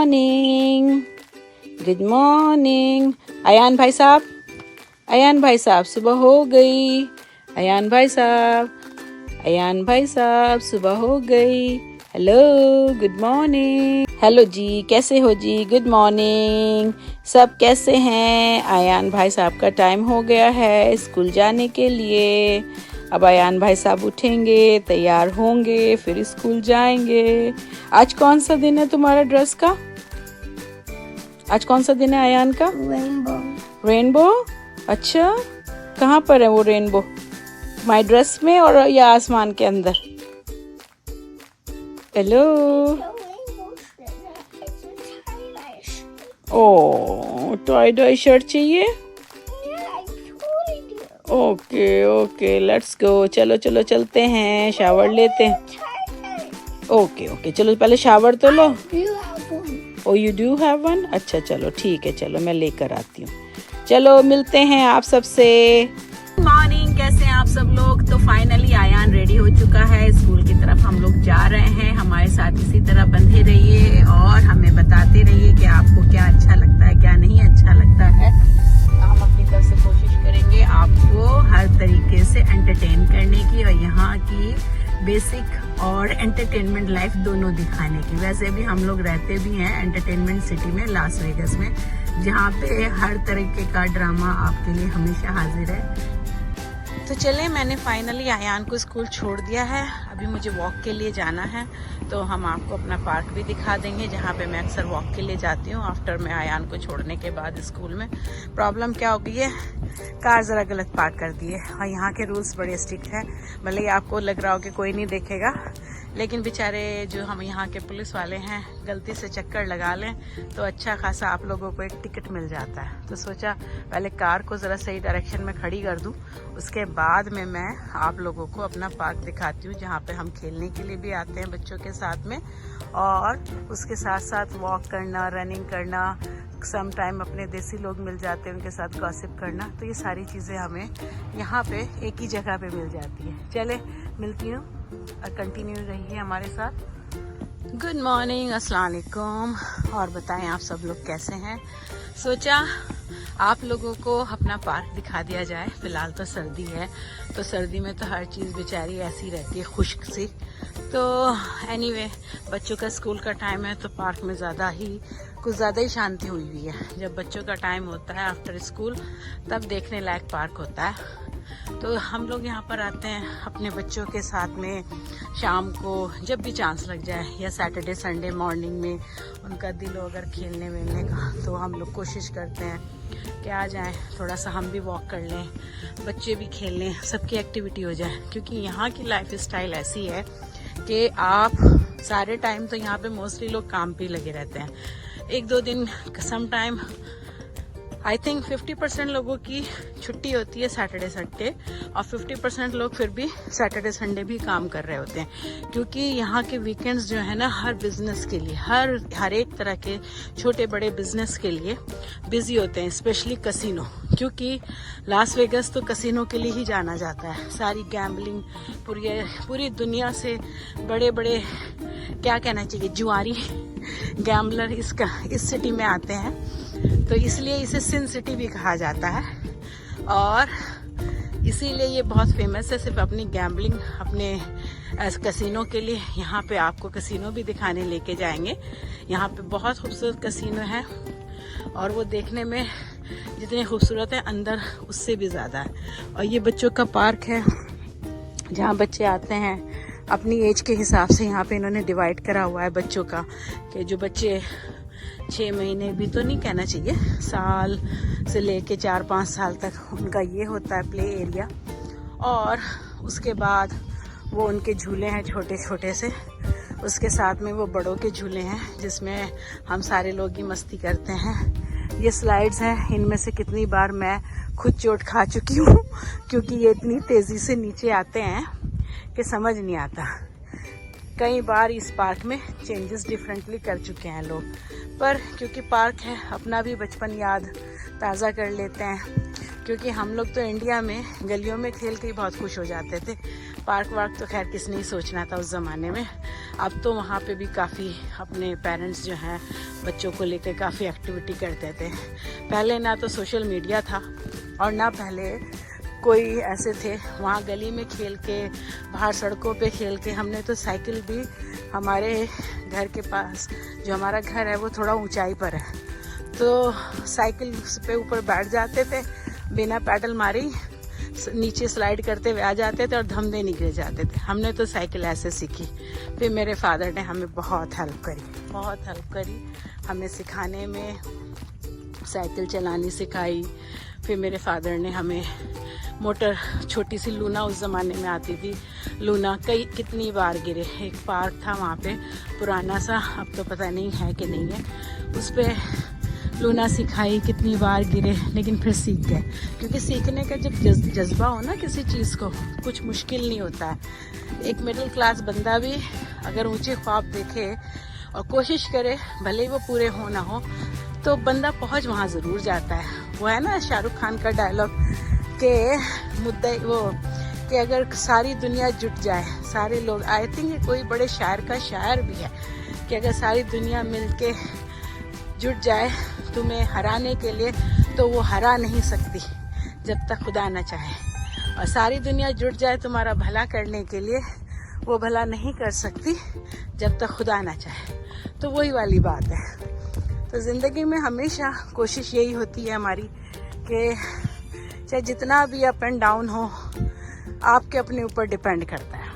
Morning, good morning. Ayan भाई साहब, अयान भाई साहब सुबह हो गई। अयान भाई साहब, अयान भाई साहब सुबह हो गई। Hello, good morning. हेलो जी, कैसे हो जी? Good morning. सब कैसे हैं? अयान भाई साहब का टाइम हो गया है स्कूल जाने के लिए। अब अयान भाई साहब उठेंगे, तैयार होंगे, फिर स्कूल जाएंगे। आज कौन सा दिन है तुम्हारा ड्रेस का? आज कौन सा दिन है अयान का? रेनबो। रेनबो? अच्छा, कहाँ पर है वो रेनबो? माय ड्रेस में और या आसमान के अंदर? हेलो। ओ, टॉय डॉय शर्ट चाहिए? Okay okay, let's go. चलो चलो चलते हैं, शावर लेते हैं। ओके ओके, चलो पहले शावर तो लो। ओ यू डू हैव वन? अच्छा चलो ठीक है, चलो मैं लेकर आती हूँ। चलो मिलते हैं आप सबसे। मॉर्निंग, कैसे हैं आप सब लोग? तो फाइनली अयान रेडी हो चुका है, स्कूल की तरफ हम लोग जा रहे हैं। हमारे साथ इसी तरह बंधे रहिए और हमें बताते रहिए कि आपको क्या अच्छा लगता है, क्या नहीं अच्छा लगता है। हम अपनी तरफ से कोशिश करेंगे आपको हर तरीके से एंटरटेन करने की और यहाँ की बेसिक और एंटरटेनमेंट लाइफ दोनों दिखाने की। वैसे भी हम लोग रहते भी हैं एंटरटेनमेंट सिटी में, लास वेगस में, जहाँ पे हर तरीके का ड्रामा आपके लिए हमेशा हाजिर है। तो चले, मैंने फाइनली अयान को स्कूल छोड़ दिया है। अभी मुझे वॉक के लिए जाना है, तो हम आपको अपना पार्क भी दिखा देंगे जहाँ पे मैं अक्सर वॉक के लिए जाती हूँ आफ्टर मैं अयान को छोड़ने के बाद स्कूल में। प्रॉब्लम क्या हो गई है, कार ज़रा गलत पार्क कर दी है और यहाँ के रूल्स बड़े स्ट्रिक्ट हैं। भले ही आपको लग रहा हो कि कोई नहीं देखेगा, लेकिन बेचारे जो हम यहाँ के पुलिस वाले हैं, गलती से चक्कर लगा लें तो अच्छा खासा आप लोगों को एक टिकट मिल जाता है। तो सोचा पहले कार को ज़रा सही डायरेक्शन में खड़ी कर दूँ, उसके बाद में मैं आप लोगों को अपना पार्क दिखाती हूँ जहाँ पे हम खेलने के लिए भी आते हैं बच्चों के साथ में, और उसके साथ साथ वॉक करना, रनिंग करना, सम टाइम अपने देसी लोग मिल जाते हैं उनके साथ गॉसिप करना। तो ये सारी चीज़ें हमें यहाँ पे एक ही जगह पे मिल जाती है। चले मिलती हूँ और कंटिन्यू रहिए हमारे साथ। गुड मॉर्निंग, अस्सलाम वालेकुम। और बताएं आप सब लोग कैसे हैं? सोचा आप लोगों को अपना पार्क दिखा दिया जाए। फिलहाल तो सर्दी है, तो सर्दी में तो हर चीज़ बेचारी ऐसी रहती है खुश्क सी। तो एनीवे, बच्चों का स्कूल का टाइम है तो पार्क में कुछ ज़्यादा ही शांति हुई हुई है। जब बच्चों का टाइम होता है आफ्टर स्कूल, तब देखने लायक पार्क होता है। तो हम लोग यहाँ पर आते हैं अपने बच्चों के साथ में शाम को, जब भी चांस लग जाए, या सैटरडे संडे मॉर्निंग में उनका दिल हो अगर खेलने वेलने का, तो हम लोग कोशिश करते हैं कि आ जाएं, थोड़ा सा हम भी वॉक कर लें, बच्चे भी खेल लें, सबकी एक्टिविटी हो जाए। क्योंकि यहाँ की लाइफ स्टाइल ऐसी है कि आप सारे टाइम तो यहाँ पे मोस्टली लोग काम पे लगे रहते हैं। एक दो दिन सम टाइम आई थिंक 50% लोगों की छुट्टी होती है सैटरडे संडे, और 50% लोग फिर भी सैटरडे संडे भी काम कर रहे होते हैं। क्योंकि यहाँ के वीकेंड्स जो है ना, हर बिजनेस के लिए, हर एक तरह के छोटे बड़े बिजनेस के लिए बिजी होते हैं, स्पेशली कसिनो। क्योंकि लास वेगस तो कसिनो के लिए ही जाना जाता है। सारी गैम्बलिंग, पूरी दुनिया से बड़े बड़े, क्या कहना चाहिए, जुआरी गैम्बलर इस सिटी में आते हैं। तो इसलिए इसे सिन सिटी भी कहा जाता है, और इसीलिए ये बहुत फेमस है सिर्फ अपनी गैम्बलिंग, अपने कसिनो के लिए। यहाँ पे आपको कसिनो भी दिखाने लेके जाएंगे। यहाँ पे बहुत खूबसूरत कसिनो है, और वो देखने में जितने खूबसूरत है अंदर उससे भी ज़्यादा है। और ये बच्चों का पार्क है जहाँ बच्चे आते हैं अपनी एज के हिसाब से। यहाँ पे इन्होंने डिवाइड करा हुआ है बच्चों का, कि जो बच्चे 6 महीने भी तो नहीं कहना चाहिए, साल से लेके 4-5 साल तक उनका ये होता है प्ले एरिया। और उसके बाद वो उनके झूले हैं छोटे छोटे से, उसके साथ में वो बड़ों के झूले हैं जिसमें हम सारे लोग ही मस्ती करते हैं। ये स्लाइड्स हैं, इनमें से कितनी बार मैं खुद चोट खा चुकी हूँ, क्योंकि ये इतनी तेज़ी से नीचे आते हैं कि समझ नहीं आता। कई बार इस पार्क में चेंजेस डिफरेंटली कर चुके हैं लोग, पर क्योंकि पार्क है, अपना भी बचपन याद ताज़ा कर लेते हैं। क्योंकि हम लोग तो इंडिया में गलियों में खेल के ही बहुत खुश हो जाते थे, पार्क वार्क तो खैर किसने ही सोचना था उस ज़माने में। अब तो वहाँ पे भी काफ़ी अपने पेरेंट्स जो हैं बच्चों को लेकर काफ़ी एक्टिविटी करते थे। पहले ना तो सोशल मीडिया था और ना पहले कोई ऐसे थे वहाँ गली में खेल के, बाहर सड़कों पे खेल के। हमने तो साइकिल भी, हमारे घर के पास जो हमारा घर है वो थोड़ा ऊंचाई पर है, तो साइकिल पे ऊपर बैठ जाते थे, बिना पैडल मारी नीचे स्लाइड करते हुए आ जाते थे और धम दे गिर जाते थे। हमने तो साइकिल ऐसे सीखी। फिर मेरे फादर ने हमें बहुत हेल्प करी हमें सिखाने में, साइकिल चलानी सिखाई। फिर मेरे फादर ने हमें मोटर, छोटी सी लूना उस ज़माने में आती थी, लूना कितनी बार गिरे। एक पार्क था वहाँ पे पुराना सा, अब तो पता नहीं है कि नहीं है, उस पर लूना सिखाई, कितनी बार गिरे लेकिन फिर सीख गए। क्योंकि सीखने का जब जज्बा हो ना किसी चीज़ को, कुछ मुश्किल नहीं होता है। एक मिडिल क्लास बंदा भी अगर ऊंचे ख्वाब देखे और कोशिश करे, भले ही वो पूरे हो ना हो, तो बंदा पहुंच वहाँ ज़रूर जाता है। वो है ना शाहरुख खान का डायलॉग के मुद्दा वो कि अगर सारी दुनिया जुट जाए, सारे लोग, आई थिंक कोई बड़े शायर का शायर भी है कि अगर सारी दुनिया मिलके जुट जाए तुम्हें हराने के लिए, तो वो हरा नहीं सकती जब तक खुदा ना चाहे। और सारी दुनिया जुट जाए तुम्हारा भला करने के लिए, वो भला नहीं कर सकती जब तक खुदा ना चाहे। तो वही वाली बात है। तो ज़िंदगी में हमेशा कोशिश यही होती है हमारी कि चाहे जितना भी अप एंड डाउन हो, आपके अपने ऊपर डिपेंड करता है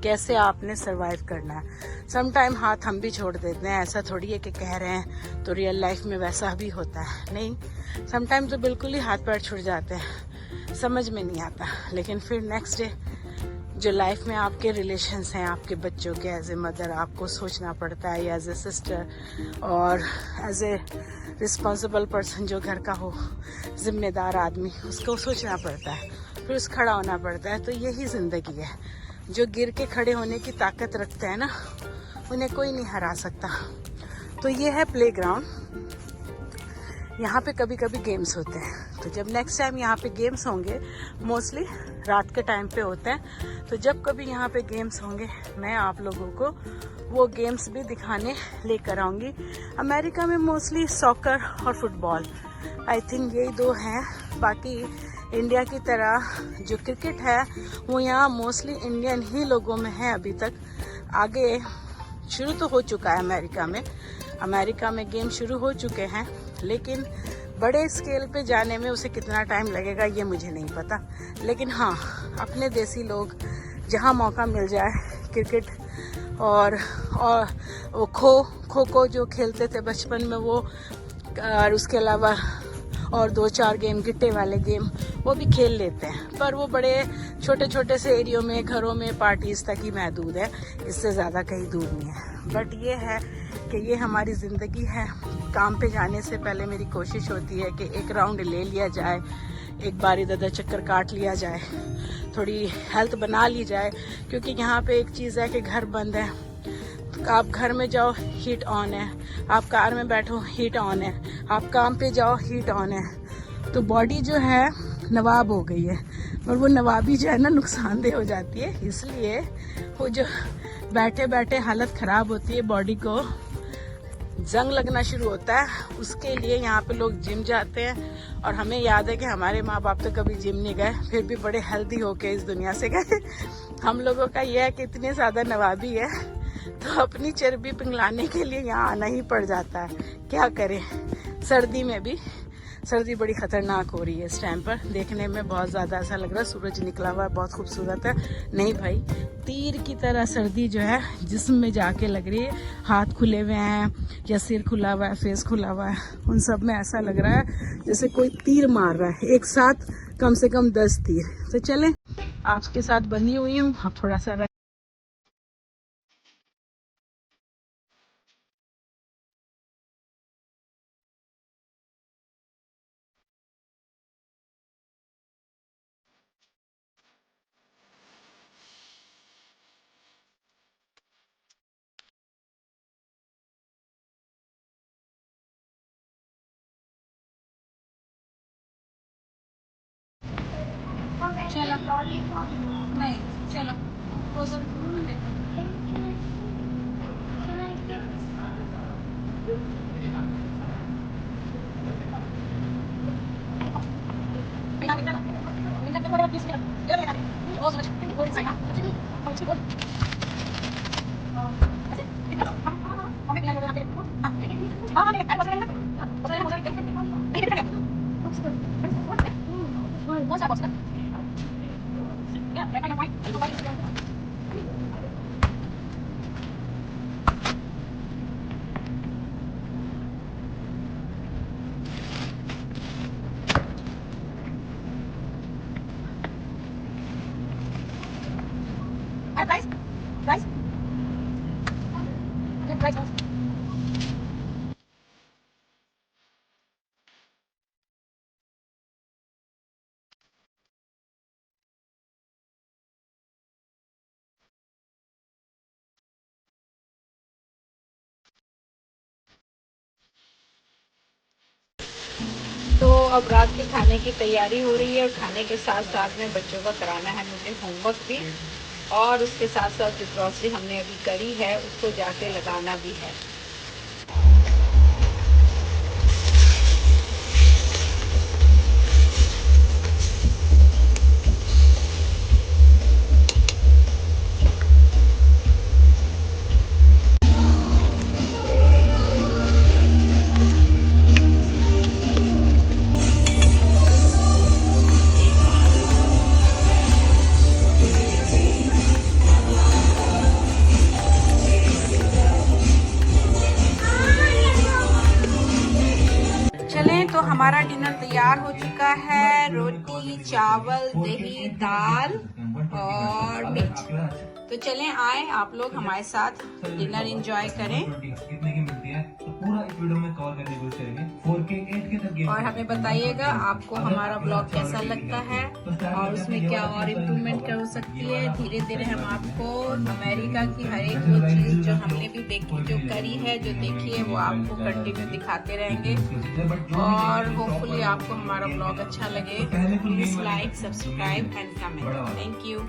कैसे आपने सरवाइव करना है। सम टाइम हाथ हम भी छोड़ देते हैं, ऐसा थोड़ी है कि कह रहे हैं तो रियल लाइफ में वैसा भी होता है, नहीं। सम टाइम तो बिल्कुल ही हाथ पैर छूट जाते हैं, समझ में नहीं आता। लेकिन फिर नेक्स्ट डे जो लाइफ में आपके रिलेशंस हैं आपके बच्चों के, एज ए मदर आपको सोचना पड़ता है, या एज ए सिस्टर और एज ए रिस्पॉन्सिबल पर्सन जो घर का हो, जिम्मेदार आदमी, उसको सोचना पड़ता है, फिर उस खड़ा होना पड़ता है। तो यही ज़िंदगी है। जो गिर के खड़े होने की ताकत रखते हैं ना, उन्हें कोई नहीं हरा सकता। तो ये है प्लेग्राउंड। यहाँ पे कभी कभी गेम्स होते हैं, तो जब नेक्स्ट टाइम यहाँ पे गेम्स होंगे, मोस्टली रात के टाइम पे होते हैं, तो जब कभी यहाँ पे गेम्स होंगे मैं आप लोगों को वो गेम्स भी दिखाने लेकर आऊँगी। अमेरिका में मोस्टली सॉकर और फुटबॉल, आई थिंक यही दो हैं। बाकी इंडिया की तरह जो क्रिकेट है वो यहाँ मोस्टली इंडियन ही लोगों में है अभी तक। आगे शुरू तो हो चुका है अमेरिका में गेम शुरू हो चुके हैं, लेकिन बड़े स्केल पे जाने में उसे कितना टाइम लगेगा ये मुझे नहीं पता। लेकिन हाँ, अपने देसी लोग जहाँ मौका मिल जाए क्रिकेट और वो खो जो खेलते थे बचपन में वो, और उसके अलावा और 2-4 गेम गिट्टे वाले गेम वो भी खेल लेते हैं। पर वो बड़े छोटे छोटे से एरियो में, घरों में, पार्टीज तक ही महदूद है, इससे ज़्यादा कहीं दूर नहीं है। बट ये है कि ये हमारी ज़िंदगी है। काम पे जाने से पहले मेरी कोशिश होती है कि एक राउंड ले लिया जाए, एक बार इधर चक्कर काट लिया जाए, थोड़ी हेल्थ बना ली जाए। क्योंकि यहाँ पे एक चीज़ है कि घर बंद है, आप घर में जाओ हीट ऑन है, आप कार में बैठो हीट ऑन है, आप काम पे जाओ हीट ऑन है। तो बॉडी जो है नवाब हो गई है, और वो नवाबी जो है ना नुकसानदेह हो जाती है। इसलिए वो जो बैठे बैठे हालत ख़राब होती है, बॉडी को जंग लगना शुरू होता है, उसके लिए यहाँ पे लोग जिम जाते हैं। और हमें याद है कि हमारे माँ बाप तो कभी जिम नहीं गए, फिर भी बड़े हेल्दी होके इस दुनिया से गए। हम लोगों का ये है कि इतनी ज़्यादा नवाबी है तो अपनी चर्बी पिघलाने के लिए यहाँ आना ही पड़ जाता है। क्या करें, सर्दी में भी, सर्दी बड़ी खतरनाक हो रही है इस टाइम पर। देखने में बहुत ज़्यादा ऐसा लग रहा है सूरज निकला हुआ है, बहुत खूबसूरत है। नहीं भाई, तीर की तरह सर्दी जो है जिस्म में जाके लग रही है। हाथ खुले हुए हैं या सिर खुला हुआ है, फेस खुला हुआ है, उन सब में ऐसा लग रहा है जैसे कोई तीर मार रहा है, एक साथ कम से कम 10 तीर। तो चलें, आपके साथ बंधी हुई हूँ, आप थोड़ा सा चलो नहीं तो अब रात के खाने की तैयारी हो रही है और खाने के साथ साथ में बच्चों का कराना है मुझे होमवर्क भी, और उसके साथ साथ जो ग्रॉसरी हमने अभी करी है उसको जाके लगाना भी है। चलें तो हमारा डिनर तैयार हो चुका है। रोटी, चावल, दही, दाल और मिर्च। तो चलें आए आप लोग हमारे साथ डिनर एंजॉय करें और हमें बताइएगा आपको हमारा ब्लॉग कैसा लगता है और उसमें क्या और इम्प्रूवमेंट कर सकती है। धीरे धीरे हम आपको अमेरिका की हर एक वो चीज जो हमने भी देखी, जो करी है, जो देखी है, वो आपको कंटिन्यू दिखाते रहेंगे और होपफुली आपको हमारा ब्लॉग अच्छा लगे। Please like, subscribe and comment. Thank you.